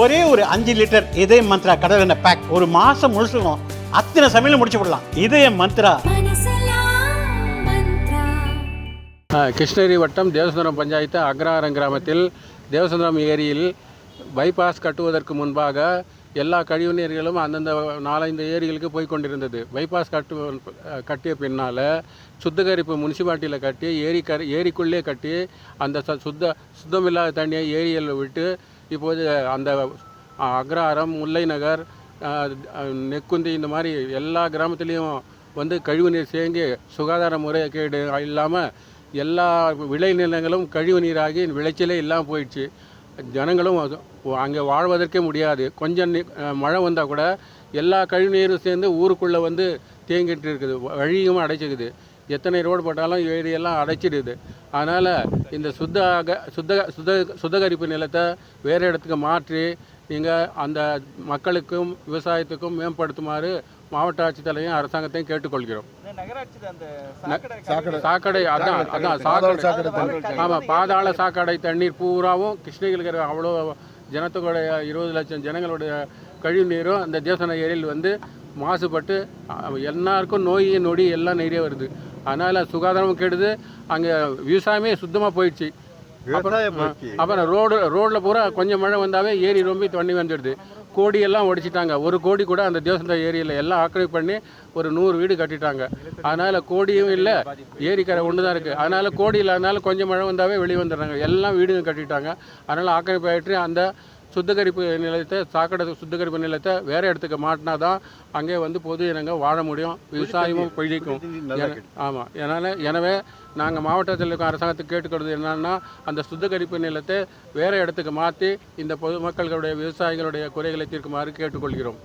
ஒரே ஒரு 5 லிட்டர் இதய மந்த்ரா கடல் எண்ணெய் பேக் ஒரு மாசம் முழுசுக்கும் அத்தனை சமையல முடிச்சு விடலாம். இதய மந்த்ரா. கிருஷ்ணகிரி வட்டம் தேவசுந்தரம் பஞ்சாயத்து அக்ரஹாரம் கிராமத்தில் தேவசுந்தரம் ஏரியில் பைபாஸ் கட்டுவதற்கு முன்பாக எல்லா கழிவுநீர்களும் அந்தந்த 4-5 ஏரிகளுக்கு போய் கொண்டிருந்தது. பைபாஸ் கட்டிய பின்னால் சுத்திகரிப்பு முனிசிபாலிட்டியில் கட்டி ஏரிக்குள்ளே கட்டி அந்த சுத்தமில்லாத தண்ணியை ஏரியில் விட்டு இப்போது அந்த அக்ரஹாரம், முல்லை நகர், நெக்குந்தி இந்த மாதிரி எல்லா கிராமத்துலேயும் வந்து கழிவுநீர் தேங்கி சுகாதார முறைகேடு இல்லாமல் எல்லா விளைநிலங்களும் கழிவு நீராகி விளைச்சலே இல்லாமல் போயிடுச்சு. ஜனங்களும் அங்கே வாழ்வதற்கே முடியாது. கொஞ்சம் மழை வந்தால் கூட எல்லா கழிவு நீரும் சேர்ந்து ஊருக்குள்ளே வந்து தேங்கிட்டு இருக்குது. வழியும் அடைச்சிக்குது. எத்தனை ரோடு போட்டாலும் ஏரியெல்லாம் அடைச்சிடுது. அதனால் இந்த சுத்திகரிப்பு நிலத்தை வேறு இடத்துக்கு மாற்றி நீங்கள் அந்த மக்களுக்கும் விவசாயத்துக்கும் மேம்படுத்துமாறு மாவட்ட ஆட்சித்தலைவரையும் அரசாங்கத்தையும் கேட்டுக்கொள்கிறோம். சாக்கடை ஆமாம், பாதாள சாக்கடை தண்ணீர் பூராவும் கிருஷ்ணகிரி அவ்வளோ ஜனத்தோடைய 20 லட்சம் ஜனங்களுடைய கழிவு நீரும் அந்த தேவசன ஏரியில் வந்து மாசுபட்டு எல்லாருக்கும் நோய் நொடி எல்லாம் நிறைய வருது. அதனால் சுகாதாரமும் கெடுது, அங்கே விவசாயமே சுத்தமாக போயிடுச்சு. அப்புறம் ரோடில் பூரா கொஞ்சம் மழை வந்தாவே ஏரி ரொம்ப தண்ணி வந்துடுது. கோடியெல்லாம் உடைச்சிட்டாங்க. 1 கோடி கூட அந்த தேவசந்த ஏரியில் எல்லாம் ஆக்கிரமிப்பு பண்ணி ஒரு 100 வீடு கட்டிட்டாங்க. அதனால் கோடியும் இல்லை, ஏரிக்கரை ஒன்று தான் இருக்குது. அதனால் கோடி இல்லாதனால கொஞ்சம் மழை வந்தாவே வெளியே வந்துடுறாங்க. எல்லாம் வீடுங்க கட்டிட்டாங்க. அதனால் ஆக்கிரமிப்பு ஆகிட்டு அந்த சுத்திகரிப்பு நிலையத்தை சுத்திகரிப்பு நிலையத்தை வேறு இடத்துக்கு மாட்டினா தான் அங்கே வந்து பொது இனங்கள் வாழ முடியும், விவசாயமும் பிழைக்கும். ஆமாம், எனவே நாங்கள் மாவட்டத்தில் இருக்க அரசாங்கத்துக்கு கேட்டுக்கிறது என்னன்னா, அந்த சுத்திகரிப்பு நிலையத்தை வேறு இடத்துக்கு மாற்றி இந்த பொதுமக்களுடைய விவசாயிகளுடைய குறைகளை தீர்க்குமாறு கேட்டுக்கொள்கிறோம்.